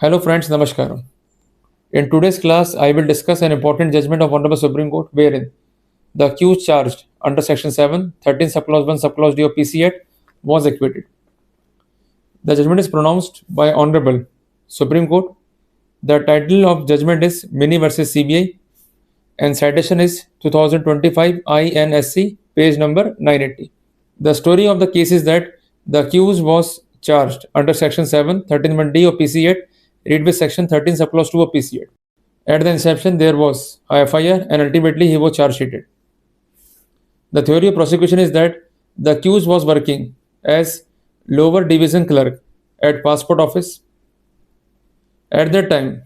Hello friends, Namaskaram. In today's class, I will discuss an important judgment of Honorable Supreme Court wherein the accused charged under Section 7, 13 subclause 1 subclause D of PC Act was acquitted. The judgment is pronounced by Honorable Supreme Court. The title of judgment is Mini versus CBI and citation is 2025 INSC page number 980. The story of the case is that the accused was charged under Section 7, 13(1)D of PC Act, read with Section 13 subclause 2 of PC Act. At the inception, there was a FIR and ultimately he was charge sheeted. The theory of prosecution is that the accused was working as lower division clerk at passport office. At that time,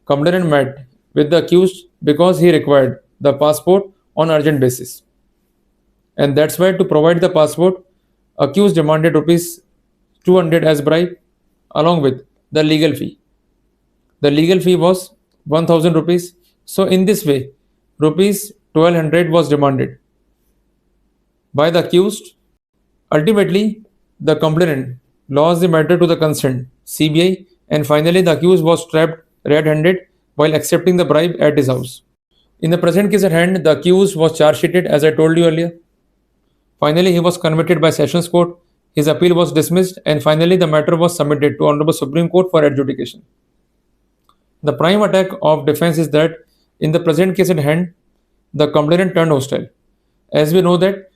complainant met with the accused because he required the passport on urgent basis. And that's why to provide the passport, accused demanded rupees 200 as bribe along with the legal fee. The legal fee was 1000 rupees. So in this way, rupees 1200 was demanded by the accused. Ultimately, the complainant lost the matter to the concerned CBI, and finally the accused was trapped red-handed while accepting the bribe at his house. In the present case at hand, the accused was charge sheeted as I told you earlier. Finally, he was convicted by Sessions Court. His appeal was dismissed, and finally the matter was submitted to Honorable Supreme Court for adjudication. The prime attack of defense is that in the present case at hand, the complainant turned hostile. As we know that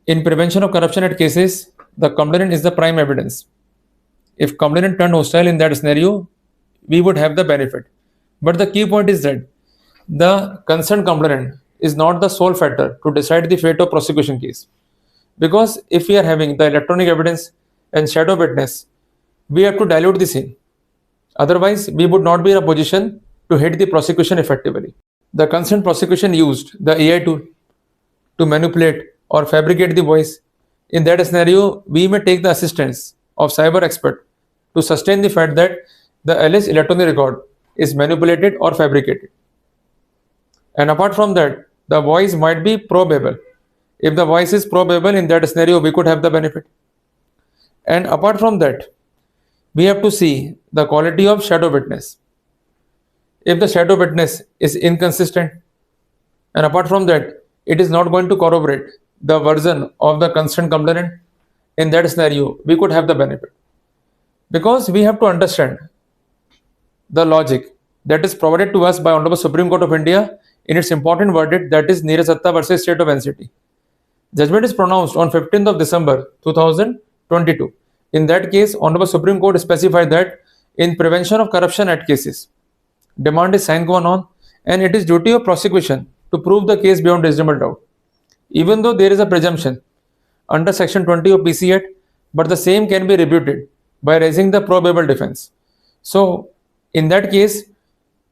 in Prevention of Corruption Act cases, the complainant is the prime evidence. If complainant turned hostile in that scenario, we would have the benefit. But the key point is that the concerned complainant is not the sole factor to decide the fate of prosecution case. Because if we are having the electronic evidence and shadow witness, we have to dilute the scene. Otherwise, we would not be in a position to hit the prosecution effectively. The concerned prosecution used the AI tool to manipulate or fabricate the voice. In that scenario, we may take the assistance of cyber expert to sustain the fact that the alleged electronic record is manipulated or fabricated. And apart from that, the voice might be probable. If the voice is probable, in that scenario, we could have the benefit. And apart from that, we have to see the quality of shadow witness. If the shadow witness is inconsistent, and apart from that, it is not going to corroborate the version of the concerned complainant, in that scenario, we could have the benefit. Because we have to understand the logic that is provided to us by Honorable Supreme Court of India in its important verdict, that is Neerasatta versus State of NCT. Judgment is pronounced on 15th of December 2022. In that case, Honorable Supreme Court specified that in Prevention of Corruption Act cases, demand is sine qua non and it is duty of prosecution to prove the case beyond reasonable doubt. Even though there is a presumption under Section 20 of PC Act, but the same can be rebutted by raising the probable defense. So, in that case,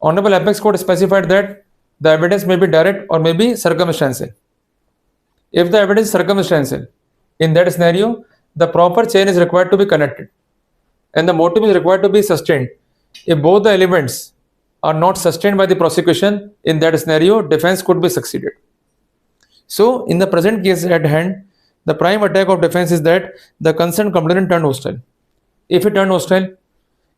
Honorable Apex Court specified that the evidence may be direct or may be circumstantial. If the evidence is circumstantial, in that scenario, the proper chain is required to be connected and the motive is required to be sustained. If both the elements are not sustained by the prosecution, in that scenario, defense could be succeeded. So, in the present case at hand, the prime attack of defense is that the concerned complainant turned hostile. If it turned hostile,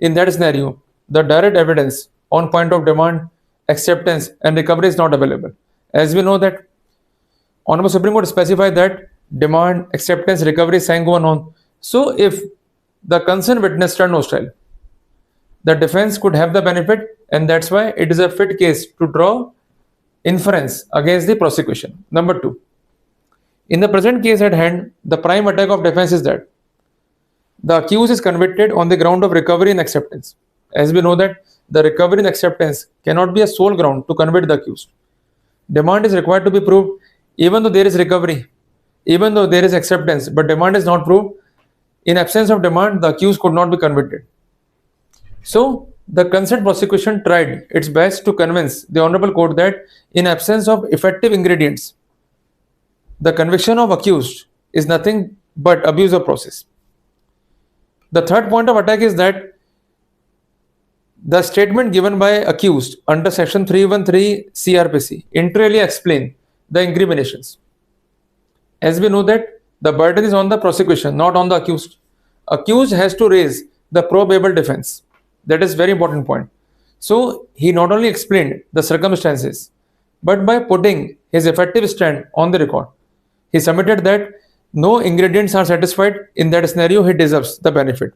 in that scenario, the direct evidence on point of demand, acceptance and recovery is not available. As we know that Honorable Supreme Court specified that demand, acceptance, recovery, sine qua non. So, if the concerned witness turned hostile, the defense could have the benefit, and that's why it is a fit case to draw inference against the prosecution. Number 2. In the present case at hand, the prime attack of defense is that the accused is convicted on the ground of recovery and acceptance. As we know that the recovery and acceptance cannot be a sole ground to convict the accused. Demand is required to be proved even though there is recovery, even though there is acceptance, but demand is not proved. In absence of demand, the accused could not be convicted. So, the concerned prosecution tried its best to convince the Honorable Court that in absence of effective ingredients, the conviction of accused is nothing but abuse of process. The third point of attack is that the statement given by accused under Section 313 CrPC entirely explain the incriminations. As we know that the burden is on the prosecution, not on the accused. Accused has to raise the probable defense. That is very important point. So he not only explained the circumstances, but by putting his effective stand on the record, he submitted that no ingredients are satisfied. In that scenario, he deserves the benefit.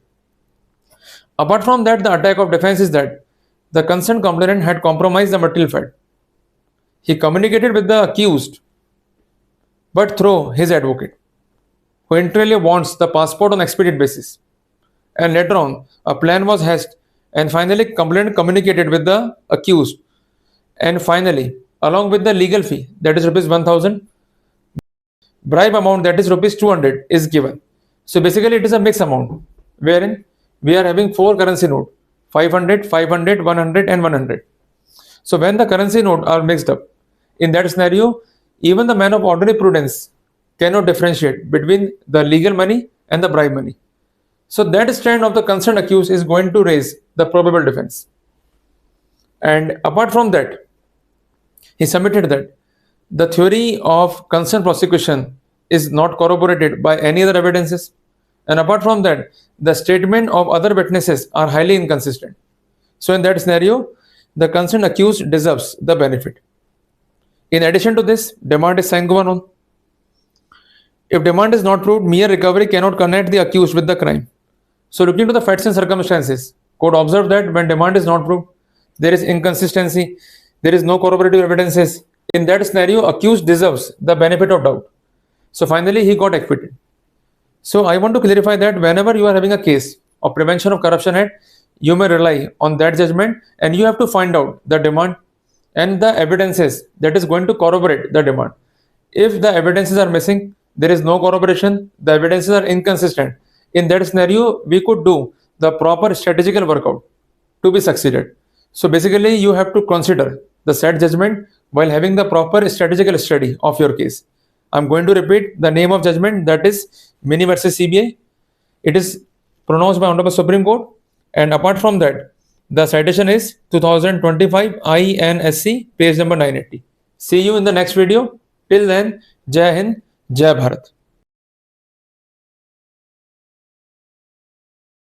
Apart from that, the attack of defense is that the concerned complainant had compromised the material fact. He communicated with the accused, but through his advocate, who internally wants the passport on expedient basis. And later on, a plan was hatched, and finally, complainant communicated with the accused. And finally, along with the legal fee, that is rupees 1000, bribe amount, that is rupees 200, is given. So basically, it is a mixed amount, wherein we are having four currency note: 500, 500, 100, and 100. So when the currency note are mixed up, in that scenario, even the man of ordinary prudence cannot differentiate between the legal money and the bribe money. So that stand of the concerned accused is going to raise the probable defense. And apart from that, he submitted that the theory of concerned prosecution is not corroborated by any other evidences. And apart from that, the statement of other witnesses are highly inconsistent. So in that scenario, the concerned accused deserves the benefit. In addition to this, demand is sine qua non. If demand is not proved, mere recovery cannot connect the accused with the crime. So looking to the facts and circumstances, court observed that when demand is not proved, there is inconsistency, there is no corroborative evidences. In that scenario, accused deserves the benefit of doubt. So finally, he got acquitted. So I want to clarify that whenever you are having a case of Prevention of Corruption Act, you may rely on that judgment, and you have to find out the demand and the evidences that is going to corroborate the demand. If the evidences are missing, there is no corroboration, the evidences are inconsistent. In that scenario, we could do the proper strategical workout to be succeeded. So basically, you have to consider the said judgment while having the proper strategical study of your case. I'm going to repeat the name of judgment, that is Mini versus CBI. It is pronounced by Honorable Supreme Court. And apart from that, the citation is 2025 INSC, page number 980. See you in the next video. Till then, Jai Hind, Jai Bharat.